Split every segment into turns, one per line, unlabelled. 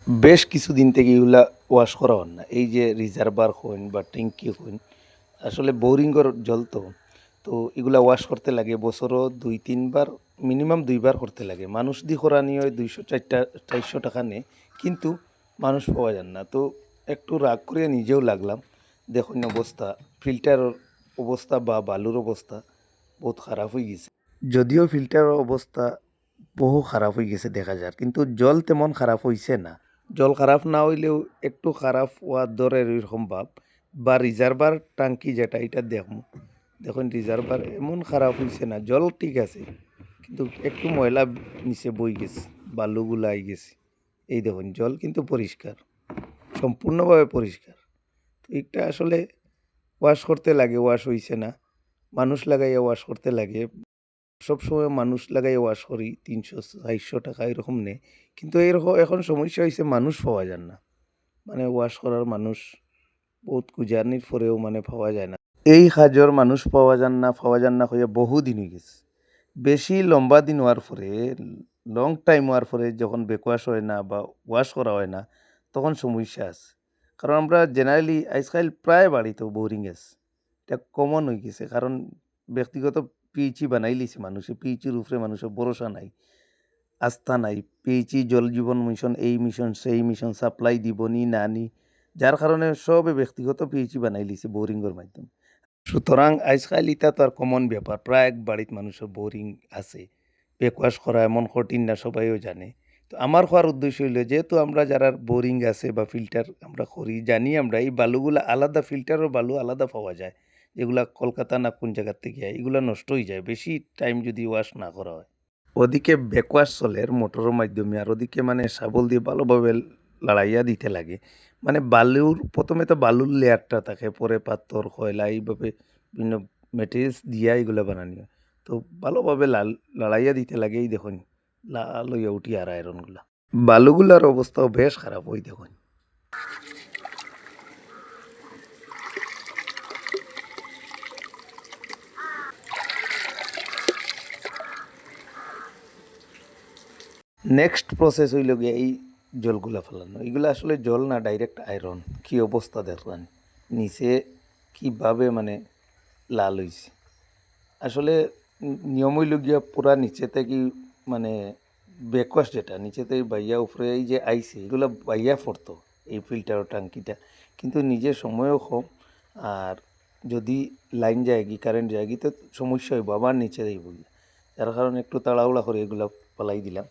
বেশ কিছুদিন থেকে এগুলা ওয়াশ করা হন না। এই যে রিজার্ভার হইন বা ট্যাঙ্কি হইন, আসলে বোরিংয়ের জল তো। তো এগুলা ওয়াশ করতে লাগে বছরও ২-৩ বার, মিনিমাম ২ বার করতে লাগে। মানুষ দি করা নিয়ে ২০০-৪০০ টাকা নেয়, কিন্তু মানুষ পাওয়া যান না। তো একটু রাগ করে নিজেও লাগলাম। দেখুন অবস্থা, ফিল্টারের অবস্থা বা বালুর অবস্থা বহুত খারাপ হয়ে গেছে। যদিও ফিল্টারের অবস্থা বহু খারাপ হয়ে গেছে দেখা যায়, কিন্তু জল তেমন খারাপ হইছে না। জল খারাপ না হইলেও একটু খারাপ হওয়ার দরের এরকম ভাব। বা রিজার্ভার টাঙ্কি যেটা এটা দেখুন রিজার্ভার এমন খারাপ হইছে না, জল ঠিক আছে, কিন্তু একটু ময়লা নিচে বই গেছে, বালুগুলা আই গেছে। এই দেখুন জল কিন্তু পরিষ্কার, সম্পূর্ণভাবে পরিষ্কার। তো এটা আসলে ওয়াশ করতে লাগে, ওয়াশ হইছে না, মানুষ লাগাইয়া ওয়াশ করতে লাগে। সবসময় মানুষ লাগাই ওয়াশ করি, ৩০০-৪০০ টাকা এরকম নেয়। কিন্তু এরকম এখন সমস্যা হয়েছে, মানুষ পাওয়া যান না। মানে ওয়াশ করার মানুষ বহুত কুজানির পরেও মানে পাওয়া যায় না। এই কাজের মানুষ পাওয়া যান না হয়ে বহু দিন হয়ে গেছে। বেশি লম্বা দিন হওয়ার পরে, লং টাইম হওয়ার পরে যখন বেকওয়াশ হয় না বা ওয়াশ করা হয় না, তখন সমস্যা আছে। কারণ আমরা জেনারেলি আজকাল প্রায় বাড়িতেও বোরিং আছে, এটা কমন হয়ে গেছে। কারণ ব্যক্তিগত পিএইচই বানাই লিছে মানুষে, পিএইচির উপরে মানুষের ভরসা নাই, আস্থা নাই। পিএইচই জল জীবন মিশন, এই মিশন সেই মিশন, সাপ্লাই দিব নি না নি, যার কারণে সবে ব্যক্তিগত পিএইচই বানাই লিছে বোরিংয়ের মাধ্যমে। সুতরাং আজকাল ইটা তো আর কমন ব্যাপার, প্রায় এক বাড়িতে মানুষের বোরিং আছে। বেকওয়াশ করা এমন কঠিন না, সবাইও জানে। তো আমার হওয়ার উদ্দেশ্য হইল, যেহেতু আমরা যারা বোরিং আছে বা ফিল্টার আমরা করি, জানি আমরা এই বালুগুলা আলাদা, ফিল্টারের বালু আলাদা পাওয়া যায়, যেগুলা কলকাতা না কোন জায়গার থেকে হয়, এগুলা নষ্ট হয়ে যায় বেশি টাইম যদি ওয়াশ না করা হয়। ওদিকে ব্যাকওয়াশ চলের মোটরের মাধ্যমে, আর ওদিকে মানে শাবল দিয়ে ভালোভাবে লড়াইয়া দিতে লাগে। মানে বালুর প্রথমে তো বালুর লেয়ারটা থাকে, পরে পাথর কয়লা এইভাবে বিভিন্ন মেটেরিয়ালস দিয়া এগুলো বানানি হয়। তো ভালোভাবে লড়াইয়া দিতে লাগে। এই দেখুন লাল হইয়া উঠি আর আয়রনগুলা, বালুগুলার অবস্থাও বেশ খারাপ। ওই দেখুন নেক্সট প্রসেস হইল গিয়ে এই জলগুলা ফেলানো। এগুলো আসলে জল না, ডাইরেক্ট আয়রন। কি অবস্থা দেখলেন নিচে, কিভাবে মানে লাল হয়েছে। আসলে নিয়ম হইল গিয়া পুরা নিচে থেকে, মানে ব্যাকওয়াশ যেটা নিচে থেকে বাইয়া উপরে এই যে আইসে, এগুলো বাইয়া পড়তো এই ফিল্টার টাঙ্কিটা। কিন্তু নিজের সময়ও কম, আর যদি লাইন যায় কি, কারেন্ট যায় কি, তো সমস্যা হইব, আবার নিচে যাইব গিয়া। যার কারণে একটু তাড়াহুড়া করে এগুলো পালাই দিলাম।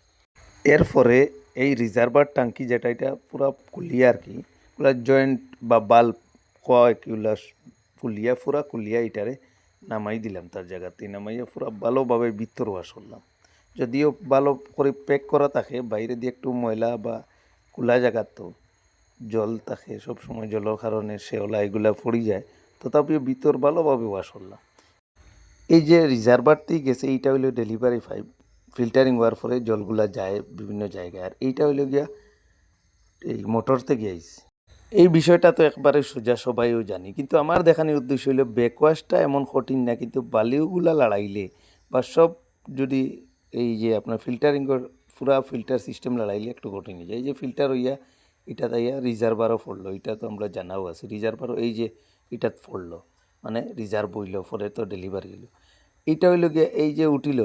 এরপরে এই রিজার্ভার টাঙ্কি যেটা, এটা পুরা কুলিয়া আর কি, পুরা জয়েন্ট বা বাল্ব কয় কিগুলা কুলিয়া, পুরা কুলিয়া এটারে নামাই দিলাম। তার জায়গাতে নামাইয়া পুরা ভালোভাবে ভিতর ওয়াশ করলাম। যদিও ভালো করে প্যাক করা থাকে, বাইরে দিয়ে একটু ময়লা বা খোলা জায়গার তো জল থাকে, সবসময় জলের কারণে শেওলা এগুলা পড়ে যায়, তথাপিও ভিতর ভালোভাবে ওয়াশ করলাম। এই যে রিজার্ভারটি গেছে, এইটা হইলো ডেলিভারি পাইপ, ফিল্টারিং হওয়ার পরে জলগুলা যায় বিভিন্ন জায়গায়। আর এইটা হইলো গিয়া এই মোটর থেকে আইছে। এই বিষয়টা তো একবারে সোজা, সবাইও জানি, কিন্তু আমার দেখানোর উদ্দেশ্য হইলো ব্যাকওয়াশটা এমন কঠিন না, কিন্তু বালিগুলা লড়াইলে বা সব যদি এই যে আপনার ফিল্টারিংয়ের পুরা ফিল্টার সিস্টেম লড়াইলে একটু কঠিন হয়ে যায়। এই যে ফিল্টার হইয়া এটা তাইয়া রিজার্ভারও পড়লো, এটা তো আমরা জানাও আছে। রিজার্ভারও এই যে এটা পড়লো, মানে রিজার্ভ হইলো, পরে তো ডেলিভারি হইলো। এইটা হইলো গিয়ে এই যে উঠিল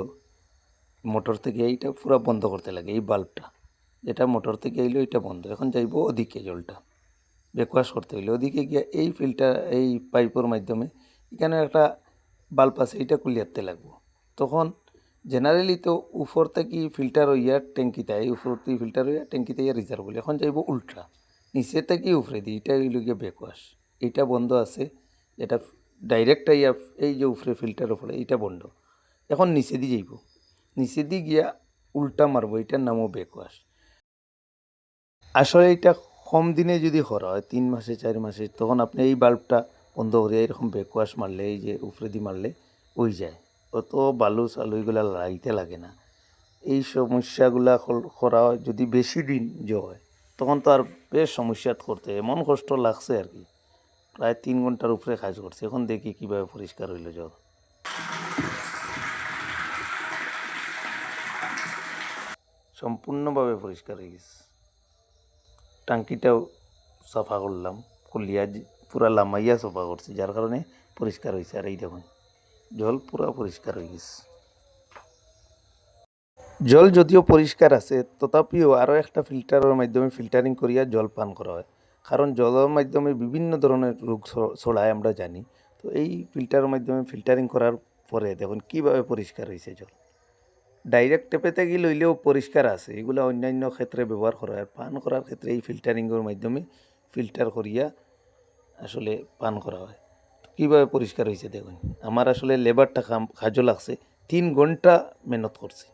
মোটর থেকে, এইটা পুরো বন্ধ করতে লাগে। এই বাল্বটা যেটা মোটর থেকে এলো, এটা বন্ধ। এখন যাইব ওদিকে জলটা ব্যাকওয়াশ করতে হইলে, ওদিকে গিয়ে এই ফিল্টার এই পাইপের মাধ্যমে এখানে একটা বাল্ব আছে, এটা কুলিয়াতে লাগবো। তখন জেনারেলি তো উপর থেকে ফিল্টার হইয়া ট্যাঙ্কিতে, এই উপর থেকে ফিল্টার হইয়া ট্যাঙ্কিতে ইয়া রিজার্ভ বলে। এখন যাইব উল্টা, নিচে থেকে উপরে দিই, এটা হইল গিয়ে ব্যাকওয়াশ। এইটা বন্ধ আছে, এটা ডাইরেক্ট ইয়া এই যে উপরে ফিল্টার উপরে, এইটা বন্ধ। এখন নিচে দিয়ে যাইব, নিচে দিয়ে গিয়া উল্টা মারবো, এটার নামও ব্যাকওয়াশ। আসলে এটা কম দিনে যদি করা হয়, 3 মাসে 4 মাসে, তখন আপনি এই বাল্বটা বন্ধ করে এরকম ব্যাকওয়াশ মারলে, এই যে উপরে দিয়ে মারলে ওই যায়। অত বালু সালু এগুলা লাগাইতে লাগে না। এই সমস্যাগুলা করা হয় যদি বেশি দিন হয়, তখন তো আর বেশ সমস্যাত করতে এমন কষ্ট লাগছে আর কি। প্রায় 3 ঘন্টার উপরে কাজ করছে, এখন দেখি কীভাবে পরিষ্কার হইল জল, সম্পূর্ণভাবে পরিষ্কার হয়ে গেছে। টাঙ্কিটাও সাফা করলাম, খুলিয়া পুরা লামাইয়া সাফা করছি, যার কারণে পরিষ্কার হয়েছে। আর এই দেখুন জল পুরা পরিষ্কার হয়ে গেছে। জল যদিও পরিষ্কার আছে, তথাপিও আরও একটা ফিল্টারের মাধ্যমে ফিল্টারিং করিয়া জল পান করা হয়, কারণ জলের মাধ্যমে বিভিন্ন ধরনের রোগ ছড়ায় আমরা জানি। তো এই ফিল্টারের মাধ্যমে ফিল্টারিং করার পরে দেখুন কীভাবে পরিষ্কার হয়েছে জল। ডাইরেক্ট টেপে থেকে লইলেও পরিষ্কার আছে, এগুলো অন্যান্য ক্ষেত্রে ব্যবহার করা হয়। আর পান করার ক্ষেত্রে এই ফিল্টারিংয়ের মাধ্যমে ফিল্টার করিয়া আসলে পান করা হয়। কীভাবে পরিষ্কার হয়েছে দেখুন। আমার আসলে লেবারটা কাজও লাগছে, 3 ঘন্টা মেহনত করছে।